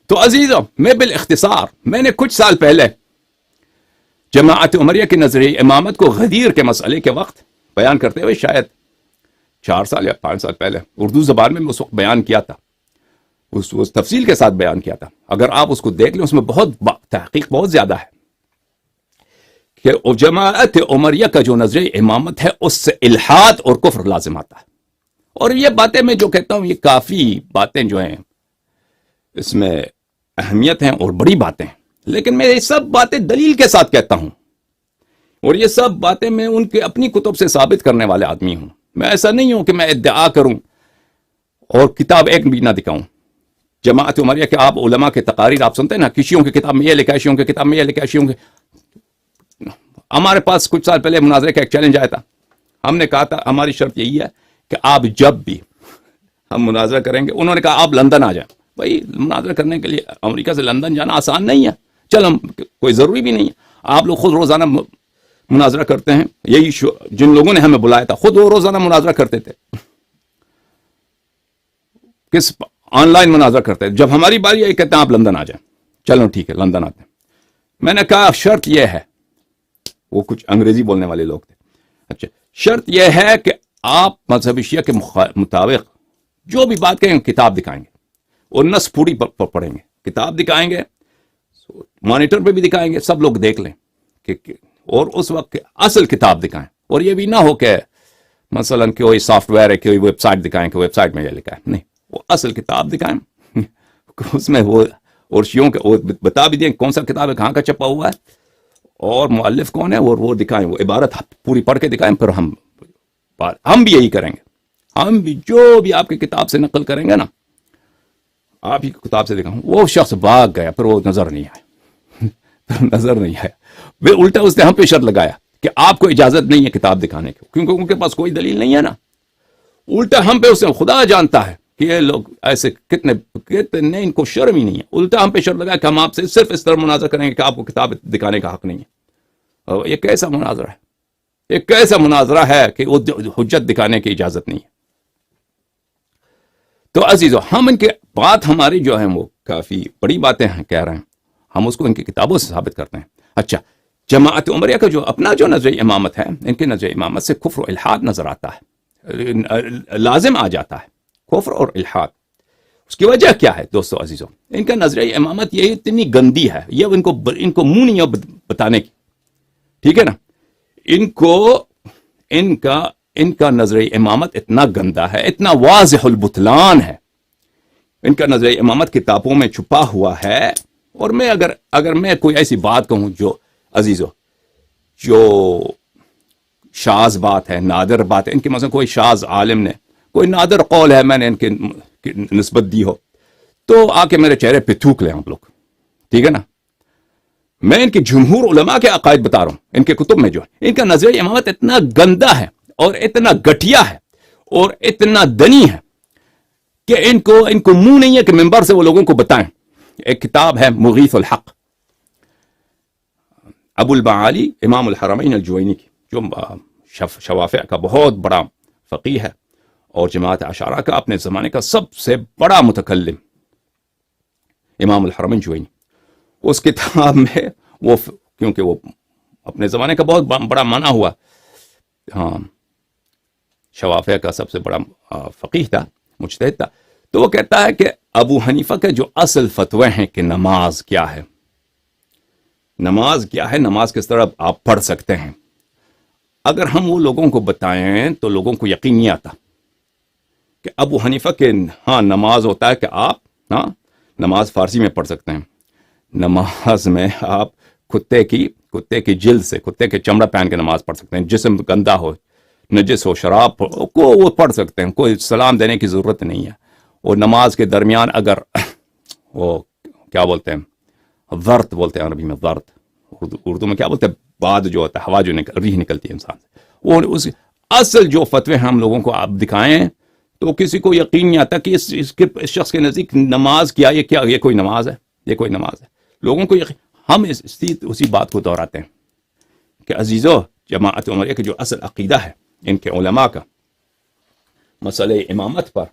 تو عزیزوں، میں بالاختصار، میں نے کچھ سال پہلے جماعت عمریہ کے نظریہ امامت کو غدیر کے مسئلے کے وقت بیان کرتے ہوئے شاید 4 سال یا 5 سال پہلے اردو زبان میں اس وقت بیان کیا تھا، اس تفصیل کے ساتھ بیان کیا تھا. اگر آپ اس کو دیکھ لیں، اس میں بہت تحقیق بہت زیادہ ہے کہ جماعت عمریہ کا جو نظریہ امامت ہے اس سے الحاد اور کفر لازم آتا ہے. اور یہ باتیں میں جو کہتا ہوں، یہ کافی باتیں جو ہیں اس میں اہمیت ہیں اور بڑی باتیں ہیں، لیکن میں یہ سب باتیں دلیل کے ساتھ کہتا ہوں، اور یہ سب باتیں میں ان کے اپنی کتب سے ثابت کرنے والے آدمی ہوں. میں ایسا نہیں ہوں کہ میں ادعا کروں اور کتاب ایک بھی نہ دکھاؤں. جماعت عمریہ کے آپ علماء کے تقاریر آپ سنتے ہیں نا، شیعوں کی کتاب میں یہ لکھا ہے، شیعوں کی کتاب میں یہ لکھا ہے، شیعوں کے. ہمارے پاس کچھ سال پہلے مناظرے کا ایک چیلنج آیا تھا. ہم نے کہا تھا ہماری شرط یہی ہے کہ آپ جب بھی ہم مناظرہ کریں گے، انہوں نے کہا آپ لندن آ جائیں. بھائی مناظرہ کرنے کے لیے امریکہ سے لندن جانا آسان نہیں ہے، چل ہم کوئی ضروری بھی نہیں ہے. آپ لوگ خود روزانہ مناظرہ کرتے ہیں، یہی جن لوگوں نے ہمیں بلایا تھا خود وہ روزانہ مناظرہ کرتے تھے، کس آن لائن مناظرہ کرتے تھے. جب ہماری باری آئی کہتے ہیں آپ لندن آ جائیں. چلو ٹھیک ہے، لندن آتے ہیں. میں نے کہا شرط یہ ہے، وہ کچھ انگریزی بولنے والے لوگ تھے. اچھا، شرط یہ ہے کہ آپ مذہب شیعہ کے مطابق جو بھی بات کہیں کتاب دکھائیں گے اور نص پوری پڑھیں گے، کتاب دکھائیں گے، مانیٹر پہ بھی دکھائیں گے، سب لوگ دیکھ لیں کہ اور اس وقت اصل کتاب دکھائیں. اور یہ بھی نہ ہو کہ مثلا کوئی سافٹ ویئر ہے، کوئی ویب سائٹ دکھائیں کہ ویب سائٹ میں یہ لکھا ہے. نہیں، وہ اصل کتاب دکھائیں. اس میں وہ اور شیعوں کے وہ بتا بھی دیں کون سا کتاب ہے، کہاں کا چھپا ہوا ہے اور مؤلف کون ہے، اور وہ دکھائیں، وہ عبارت پوری پڑھ کے دکھائیں. پھر ہم بھی یہی کریں گے. ہم بھی جو بھی آپ کی کتاب سے نقل کریں گے نا، آپ ہی کتاب سے دکھاؤں. وہ شخص بھاگ گیا، پھر وہ نظر نہیں آیا. نظر نہیں آیا. الٹا اس نے ہم پہ شرط لگایا کہ آپ کو اجازت نہیں ہے کتاب دکھانے کی، کیونکہ ان کے پاس کوئی دلیل نہیں ہے نا. الٹا ہم پہ اس نے، خدا جانتا ہے کہ یہ لوگ ایسے کتنے ان کو شرم ہی نہیں ہے. الٹا ہم پہ شرط لگایا کہ ہم آپ سے صرف اس طرح مناظرہ کریں گے کہ آپ کو کتاب دکھانے کا حق نہیں ہے. یہ کیسا مناظرہ ہے؟ یہ کیسا مناظرہ ہے کہ وہ حجت دکھانے کی اجازت نہیں ہے؟ تو عزیزو، ہم ان کے بات ہماری جو ہیں وہ کافی بڑی باتیں ہیں کہہ رہے ہیں، ہم اس کو ان کی کتابوں سے ثابت کرتے ہیں. اچھا، جماعت عمریہ کا جو اپنا جو نظریہ امامت ہے، ان کے نظریہ امامت سے کفر و الحاد نظر آتا ہے، لازم آ جاتا ہے کفر اور الحاد. اس کی وجہ کیا ہے دوستو عزیزو؟ ان کا نظریہ امامت یہ اتنی گندی ہے، یہ ان کو منہ نہیں ہے بتانے کی، ٹھیک ہے نا. ان کا نظریہ امامت اتنا گندا ہے، اتنا واضح البطلان ہے. ان کا نظریہ امامت کتابوں میں چھپا ہوا ہے. اور میں اگر میں کوئی ایسی بات کہوں جو عزیزو جو شاذ بات ہے، نادر بات ہے، ان کے مثلا کوئی شاذ عالم نے کوئی نادر قول ہے میں نے ان کے نسبت دی ہو، تو آ کے میرے چہرے پہ تھوک لیں آپ لوگ، ٹھیک ہے نا. میں ان کے جمہور علماء کے عقائد بتا رہا ہوں، ان کے کتب میں جو ہے ان کا نظریہ امامت اتنا گندا ہے اور اتنا گھٹیا ہے اور اتنا دنی ہے کہ ان کو منہ نہیں ہے کہ منبر سے وہ لوگوں کو بتائیں. ایک کتاب ہے مغیث الحق، ابو المعالی امام الحرمین الجوینی کی، جو شوافع کا بہت بڑا فقیہ ہے اور جماعت اشاعرہ کا اپنے زمانے کا سب سے بڑا متکلم، امام الحرمین جوینی. اس کتاب میں وہ کیونکہ وہ اپنے زمانے کا بہت بڑا مانا ہوا شوافع کا سب سے بڑا فقیہ تھا، مجتہد تھا، تو وہ کہتا ہے کہ ابو حنیفہ کے جو اصل فتوے ہیں کہ نماز کیا ہے، نماز کیا ہے، نماز کس طرح آپ پڑھ سکتے ہیں، اگر ہم وہ لوگوں کو بتائیں تو لوگوں کو یقین نہیں آتا کہ ابو حنیفہ کے نماز ہوتا ہے کہ آپ نماز فارسی میں پڑھ سکتے ہیں. نماز میں آپ کتے کی جلد سے، کتے کے چمڑا پہن کے نماز پڑھ سکتے ہیں، جسم گندا ہو، نجس ہو، شراب کو وہ پڑھ سکتے ہیں، کوئی سلام دینے کی ضرورت نہیں ہے. اور نماز کے درمیان اگر وہ کیا بولتے ہیں، ضرط بولتے ہیں عربی میں، ضرط اردو میں کیا بولتے ہیں، بعد جو ہوتا ہے ہوا جو ریح نکلتی ہے انسان سے، وہ اس اصل جو فتوے ہم لوگوں کو آپ دکھائیں تو کسی کو یقین نہیں آتا کہ اس شخص کے نزدیک نماز کیا، یہ کوئی نماز ہے، یہ کوئی نماز ہے. لوگوں کو یقین، ہم اسی بات کو دہراتے ہیں کہ عزیزو، جماعت عمریہ کے جو اصل عقیدہ ہے ان کے علماء کا مسئلہ امامت پر،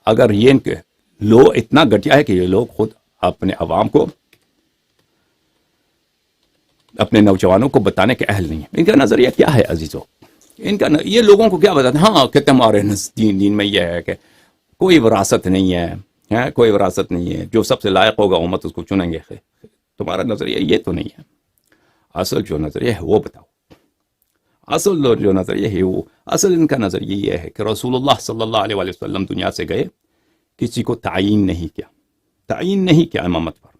اگر یہ ان کے اتنا گھٹیا ہے کہ یہ لوگ خود اپنے عوام کو، اپنے نوجوانوں کو بتانے کے اہل نہیں ہے۔ ان کا نظریہ کیا ہے عزیزو؟ یہ لوگوں کو کیا بتاتے ہیں؟ ہاں کہتے ہیں ہمارے دین میں یہ ہے کہ کوئی وراثت نہیں ہے، کوئی وراثت نہیں ہے، جو سب سے لائق ہوگا امت اس کو چنیں گے۔ تمہارا نظریہ یہ تو نہیں ہے، اصل جو نظریہ ہے وہ بتاؤ۔ اصل جو نظریہ ہے وہ، اصل ان کا نظریہ یہ ہے کہ رسول اللہ صلی اللہ علیہ وآلہ وسلم دنیا سے گئے، کسی کو تعین نہیں کیا امامت پر،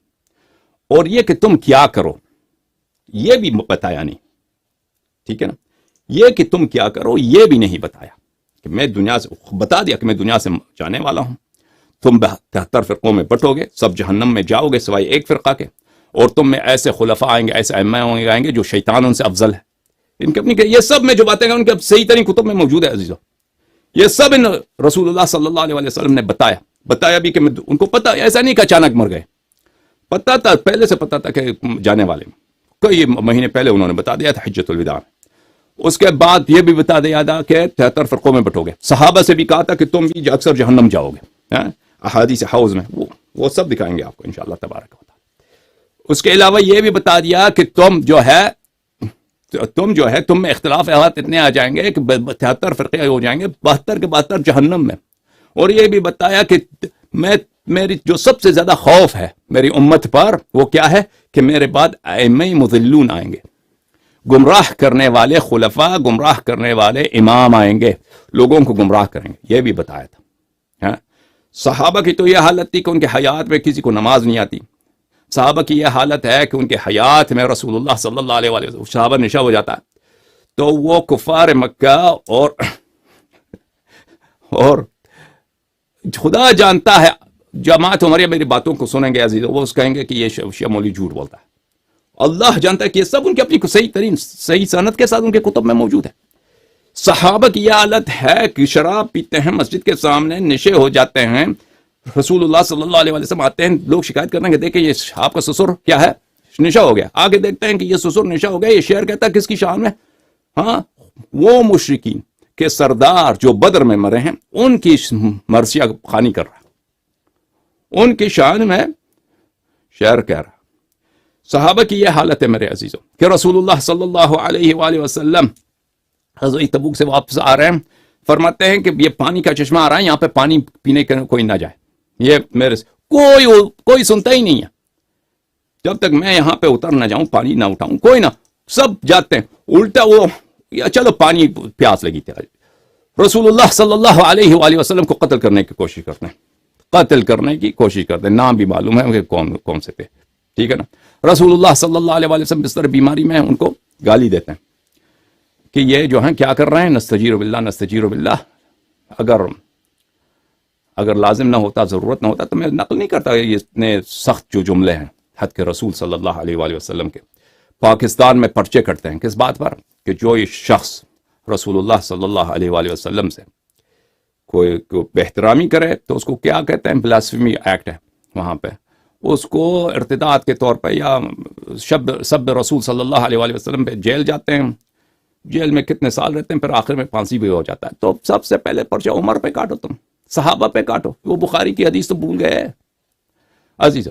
اور یہ کہ تم کیا کرو یہ بھی بتایا نہیں، ٹھیک ہے نا؟ یہ کہ تم کیا کرو یہ بھی نہیں بتایا، کہ میں دنیا سے بتا دیا کہ میں دنیا سے جانے والا ہوں، تم 73 فرقوں میں بٹو گے، سب جہنم میں جاؤ گے سوائے ایک فرقہ کے، اور تم میں ایسے خلفاء آئیں گے، ایسے ائمہ آئیں گے جو شیطان ان سے افضل ہے۔ ان کے اپنی یہ سب میں جو باتیں ہیں ان کے صحیح ترین کتب میں موجود ہے عزیزو، یہ سب ان رسول اللہ صلی اللہ علیہ وسلم نے بتایا بھی کہ ان کو پتہ، ایسا نہیں کہ اچانک مر گئے، پتہ تھا، پہلے سے پتہ تھا کہ جانے والے، کئی مہینے پہلے انہوں نے بتا دیا تھا حجۃ الوداع میں۔ اس کے بعد یہ بھی بتا دیا تھا کہ 73 فرقوں میں بٹو گے، صحابہ سے بھی کہا تھا کہ تم بھی اکثر جہنم جاؤ گے، احادیث حوض میں وہ سب دکھائیں گے آپ کو انشاءاللہ تبارک و تعالی۔ اس کے علاوہ یہ بھی بتا دیا کہ تم جو ہے تم میں اختلافات اتنے آ جائیں گے کہ 73 فرقے ہو جائیں گے، 72 کے 72 جہنم میں۔ اور یہ بھی بتایا کہ میری جو سب سے زیادہ خوف ہے میری امت پر وہ کیا ہے کہ میرے بعد ائمہ مضلون آئیں گے، گمراہ کرنے والے خلفاء، گمراہ کرنے والے امام آئیں گے، لوگوں کو گمراہ کریں گے، یہ بھی بتایا تھا۔ صحابہ کی تو یہ حالت تھی کہ ان کے حیات میں کسی کو نماز نہیں آتی، صحابہ کی یہ حالت ہے کہ ان کے حیات میں رسول اللہ صلی اللہ علیہ وسلم صحابہ نشا ہو جاتا ہے تو وہ کفار مکہ اور خدا جانتا ہے، جماعت عمریہ میری باتوں کو سنیں گے عزیزو، وہ کہیں گے کہ یہ شیعہ مولوی جھوٹ بولتا ہے۔ اللہ جانتا ہے کہ یہ سب ان کے اپنی صحیح سند کے ساتھ ان کے کتب میں موجود ہے۔ صحابہ کی یہ حالت ہے کہ شراب پیتے ہیں، مسجد کے سامنے نشے ہو جاتے ہیں، رسول اللہ صلی اللہ علیہ وسلم آتے ہیں، لوگ شکایت کرتے ہیں کہ دیکھیں یہ آپ کا سسر کیا ہے، نشا ہو گیا، آگے دیکھتے ہیں کہ یہ سسر نشا ہو گیا، یہ شعر کہتا ہے کس کی شان میں؟ وہ مشرکین کے سردار جو بدر میں مرے ہیں ان کی مرثیہ خوانی کر رہا، ان کی شان میں شعر کہہ رہا۔ صحابہ کی یہ حالت ہے میرے عزیزوں کہ رسول اللہ صلی اللہ علیہ وآلہ وسلم غزوہ تبوک سے واپس آ رہے ہیں، فرماتے ہیں کہ یہ پانی کا چشمہ آ رہا ہے، یہاں پہ پانی پینے کے کوئی نہ جائے، یہ میرے کوئی سنتا ہی نہیں ہے، جب تک میں یہاں پہ اتر نہ جاؤں پانی نہ اٹھاؤں، کوئی نہ، سب جاتے ہیں، الٹا وہ چلو پانی پیاس لگی تھی، رسول اللہ صلی اللہ علیہ وآلہ وسلم کو قتل کرنے کی کوشش کرتے ہیں، نام بھی معلوم ہے کہ کون سے تھے، ٹھیک ہے نا؟ رسول اللہ صلی اللہ علیہ وآلہ وسلم بستر بیماری میں ان کو گالی دیتے ہیں کہ یہ جو ہیں کیا کر رہے ہیں، نستجیر باللہ، اگر لازم نہ ہوتا، ضرورت نہ ہوتا تو میں نقل نہیں کرتا یہ اتنے سخت جو جملے ہیں حد کے رسول صلی اللہ علیہ وآلہ وسلم کے۔ پاکستان میں پرچے کرتے ہیں کس بات پر؟ کہ جو یہ شخص رسول اللہ صلی اللہ علیہ وآلہ وسلم سے کوئی بے احترامی کرے تو اس کو کیا کہتے ہیں، بلاسفیمی ایکٹ ہے وہاں پہ، اس کو ارتداد کے طور پہ یا سب رسول صلی اللہ علیہ وآلہ وسلم پہ جیل جاتے ہیں، جیل میں کتنے سال رہتے ہیں، پھر آخر میں پھانسی بھی ہو جاتا ہے۔ تو سب سے پہلے پرچہ عمر پہ کاٹو، تم صحابہ پہ کاٹو، وہ بخاری کی حدیث تو بھول گئے عزیزو۔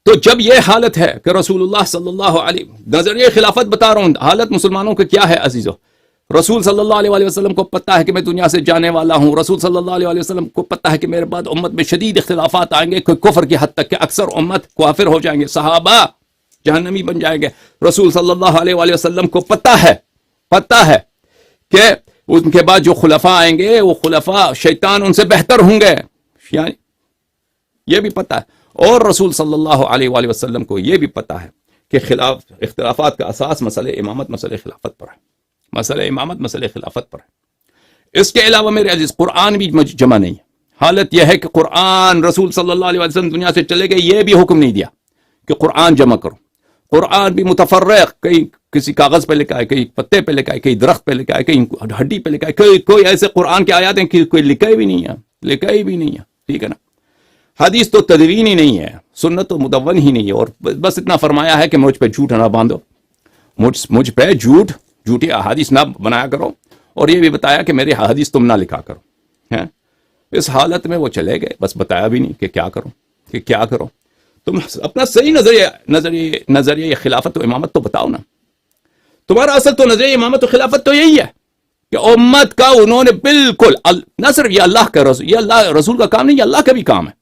تو جب یہ حالت ہے کہ رسول اللہ صلی اللہ علیہ، نظریہ خلافت بتا رہا ہوں، حالت مسلمانوں کے کیا ہے عزیزو؟ رسول صلی اللہ علیہ وآلہ وسلم کو پتہ ہے کہ میں دنیا سے جانے والا ہوں، رسول صلی اللہ علیہ وآلہ وسلم کو پتہ ہے کہ میرے بعد امت میں شدید اختلافات آئیں گے، کوئی کفر کی حد تک کہ اکثر امت کافر ہو جائیں گے، صحابہ جہنمی بن جائیں گے۔ رسول صلی اللہ علیہ وآلہ وسلم کو پتہ ہے کہ ان کے بعد جو خلفاء آئیں گے وہ خلفاء شیطان ان سے بہتر ہوں گے، یعنی یہ بھی پتہ ہے۔ اور رسول صلی اللہ علیہ وآلہ وسلم کو یہ بھی پتہ ہے کہ اختلافات کا اساس مسئلہ امامت، مسئلہ خلافت پر ہے، اس کے علاوہ میرے عزیز قرآن بھی جمع نہیں ہے۔ حالت یہ ہے کہ قرآن رسول صلی اللہ علیہ وسلم دنیا سے چلے گئے، یہ بھی حکم نہیں دیا کہ قرآن جمع کرو، قرآن بھی متفرق، کہیں کسی کاغذ پہ لکھا ہے، کہیں پتے پہ لکھا ہے، کہیں درخت پہ لکھا ہے، کہیں ہڈی پہ لکھا ہے، کوئی ایسے قرآن کے آیات ہیں کہ کوئی لکھا ہی بھی نہیں ہے، ٹھیک ہے نا؟ حدیث تو تدوین ہی نہیں ہے، سنت تو مدون ہی نہیں ہے، اور بس اتنا فرمایا ہے کہ مجھ پہ جھوٹ نہ باندھو، مجھ پہ جھوٹی احادیث نہ بنایا کرو، اور یہ بھی بتایا کہ میری حدیث تم نہ لکھا کرو۔ اس حالت میں وہ چلے گئے، بس بتایا بھی نہیں کہ کیا کروں، کہ کیا کرو. تم اپنا صحیح نظریہ خلافت و امامت تو بتاؤ نا. تمہارا اصل تو نظریہ امامت و خلافت تو یہی ہے کہ امت کا انہوں نے بالکل نہ صرف یہ اللہ کا رسول، یہ اللہ رسول کا کام نہیں، یہ اللہ کا بھی کام ہے.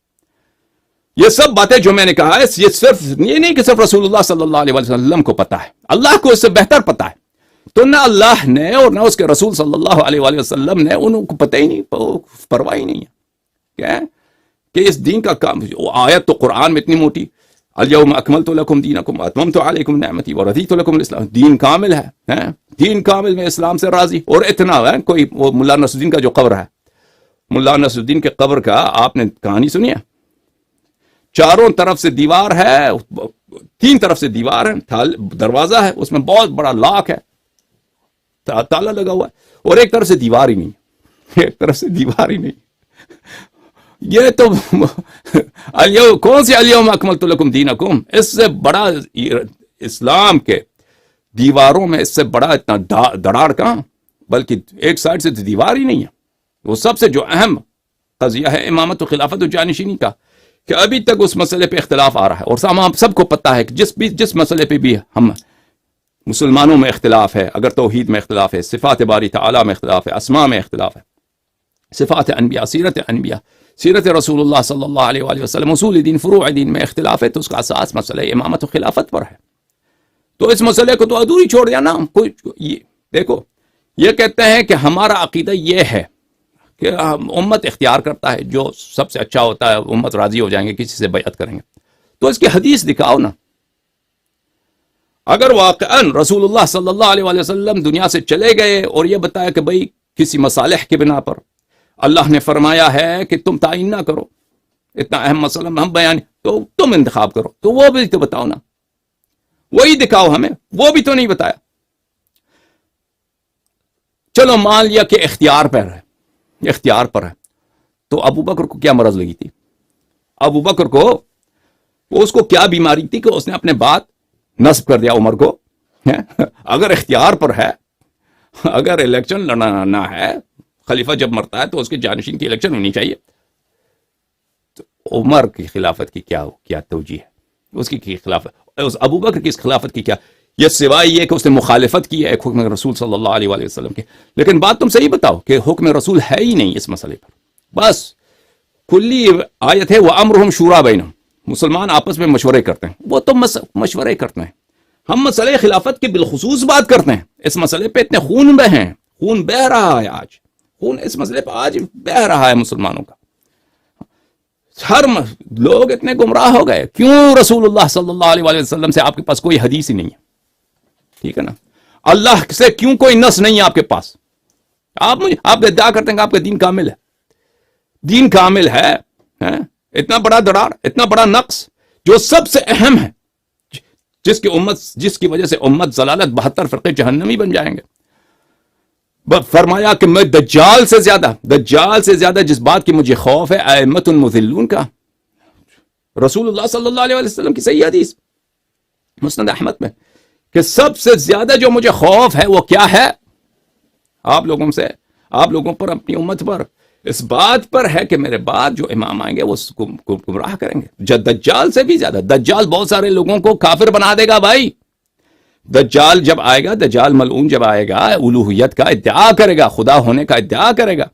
یہ سب باتیں جو میں نے کہا ہے یہ صرف یہ نہیں کہ صرف رسول اللہ صلی اللہ علیہ وسلم کو پتا ہے، اللہ کو اس سے بہتر پتا ہے. تو نہ اللہ نے اور نہ اس کے رسول صلی اللہ علیہ وسلم نے ان کو پتہ ہی نہیں، پرواہ ہی نہیں ہے کیا کہ اس دین کا کام. آیت تو قرآن میں اتنی موٹی، الیوم اکملت لکم دینکم واتممت علیکم نعمتی ورضیت لکم الاسلام، دین کامل ہے، دین کامل میں اسلام سے راضی. اور اتنا ہے کوئی وہ ملا نصر الدین کا جو قبر ہے، ملا نصر الدین کے قبر کا آپ نے کہانی سنی ہے؟ چاروں طرف سے دیوار ہے، 3 طرف سے دیوار ہے، دروازہ ہے، اس میں بہت بڑا لاک ہے، تالا لگا ہوا ہے، اور ایک طرف سے دیوار ہی نہیں، ایک طرف سے دیوار ہی نہیں. یہ تو کون سی الیوم اکملت لکم دینکم، اس سے بڑا اسلام کے دیواروں میں اس سے بڑا اتنا دراڑ کہاں، بلکہ ایک سائڈ سے دیوار ہی نہیں ہے. وہ سب سے جو اہم قضیہ ہے امامت و خلافت و جانشینی کا، کہ ابھی تک اس مسئلے پہ اختلاف آ رہا ہے. اور ہم سب کو پتہ ہے کہ جس مسئلے پہ بھی ہم مسلمانوں میں اختلاف ہے، اگر توحید میں اختلاف ہے، صفات باری تعالیٰ میں اختلاف ہے، اسماء میں اختلاف ہے، صفات انبیاء، سیرت رسول اللہ صلی اللہ علیہ وآلہ وسلم، اصول دین، فروع دین میں اختلاف ہے، تو اس کا اساس مسئلہ امامت و خلافت پر ہے. تو اس مسئلے کو تو ادھوری چھوڑ دیا نا. دیکھو یہ کہتے ہیں کہ ہمارا عقیدہ یہ ہے کہ امت اختیار کرتا ہے، جو سب سے اچھا ہوتا ہے امت راضی ہو جائیں گے، کسی سے بیعت کریں گے. تو اس کی حدیث دکھاؤ نا. اگر واقعاً رسول اللہ صلی اللہ علیہ وآلہ وسلم دنیا سے چلے گئے اور یہ بتایا کہ بھئی کسی مصالح کے بنا پر اللہ نے فرمایا ہے کہ تم تعین نہ کرو، اتنا اہم مسئلہ ہم بیان، تو تم انتخاب کرو، تو وہ بھی تو بتاؤ نا، وہی دکھاؤ ہمیں، وہ بھی تو نہیں بتایا. چلو مان لیا کہ اختیار پر ہے، تو ابو بکر کو کیا مرض لگی تھی؟ ابو بکر کو اس کو کیا بیماری تھی کہ اس نے اپنے بات نصب کر دیا عمر کو؟ اگر اختیار پر ہے، اگر الیکشن لڑنا ہے، خلیفہ جب مرتا ہے تو اس کے جانشین کی الیکشن ہونی چاہیے. تو عمر کی خلافت کی کیا توجیہ ہے؟ اس کی خلافت، اس ابو بکر کی اس خلافت کی کیا، یہ سوائے یہ کہ اس نے مخالفت کی ہے ایک حکم رسول صلی اللہ علیہ وآلہ وسلم کے. لیکن بات تم صحیح بتاؤ کہ حکم رسول ہے ہی نہیں اس مسئلے پر. بس کلی آیت ہے وَأَمْرُهُمْ شُورَىٰ بَيْنَهُمْ، مسلمان آپس میں مشورے کرتے ہیں. وہ تو مشورے کرتے ہیں، ہم مسئلے خلافت کے بالخصوص بات کرتے ہیں. اس مسئلے پہ اتنے خون بہ رہا ہے آج، خون اس مسئلے پہ آج بہ رہا ہے مسلمانوں کا. ہر لوگ اتنے گمراہ ہو گئے. کیوں؟ رسول اللہ صلی اللہ علیہ وآلہ وسلم سے آپ کے پاس کوئی حدیث ہی نہیں ہے. ٹھیک ہے نا؟ اللہ سے کیوں کوئی نص نہیں ہے آپ کے پاس؟ آپ ادعا کرتے ہیں کہ آپ کا دین کامل ہے. دین کامل ہے، اتنا بڑا دراڑ، اتنا بڑا نقص جو سب سے اہم ہے، جس کی وجہ سے امت ضلالت 72 فرقے جہنمی بن جائیں گے. فرمایا کہ میں دجال سے زیادہ جس بات کی مجھے خوف ہے ائمۃ المضلون کا. رسول اللہ صلی اللہ علیہ وسلم کی صحیح حدیث مسند احمد میں کہ سب سے زیادہ جو مجھے خوف ہے وہ کیا ہے؟ آپ لوگوں پر، اپنی امت پر، اس بات پر ہے کہ میرے بعد جو امام آئیں گے وہ گمراہ کریں گے. دجال سے بھی زیادہ. دجال بہت سارے لوگوں کو کافر بنا دے گا بھائی. دجال جب آئے گا، دجال ملعون جب آئے گا، الوہیت کا ادعا کرے گا، خدا ہونے کا ادعا کرے گا،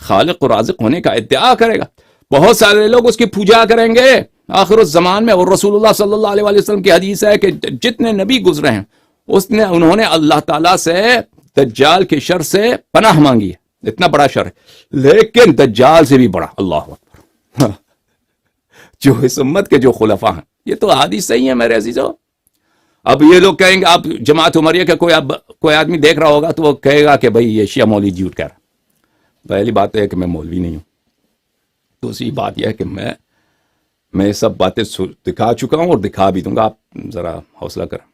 خالق و رازق ہونے کا ادعا کرے گا. بہت سارے لوگ اس کی پوجا کریں گے آخر الزمان میں. اور رسول اللہ صلی اللہ علیہ وسلم کی حدیث ہے کہ جتنے نبی گزرے ہیں انہوں نے اللہ تعالیٰ سے دجال کے شر سے پناہ مانگی ہے. اتنا بڑا شر ہے، لیکن دجال سے بھی بڑا، اللہ اکبر، جو اس امت کے جو خلفاء ہیں. یہ تو حدیث صحیح ہے میرے عزیزو. اب یہ لوگ کہیں گے، آپ جماعت عمریہ کا کوئی آدمی دیکھ رہا ہوگا تو وہ کہے گا کہ بھئی یہ شیعہ مولوی جھوٹ کہہ رہا. پہلی بات ہے کہ میں مولوی نہیں ہوں. دوسری بات یہ ہے کہ میں سب باتیں دکھا چکا ہوں اور دکھا بھی دوں گا. آپ ذرا حوصلہ کریں.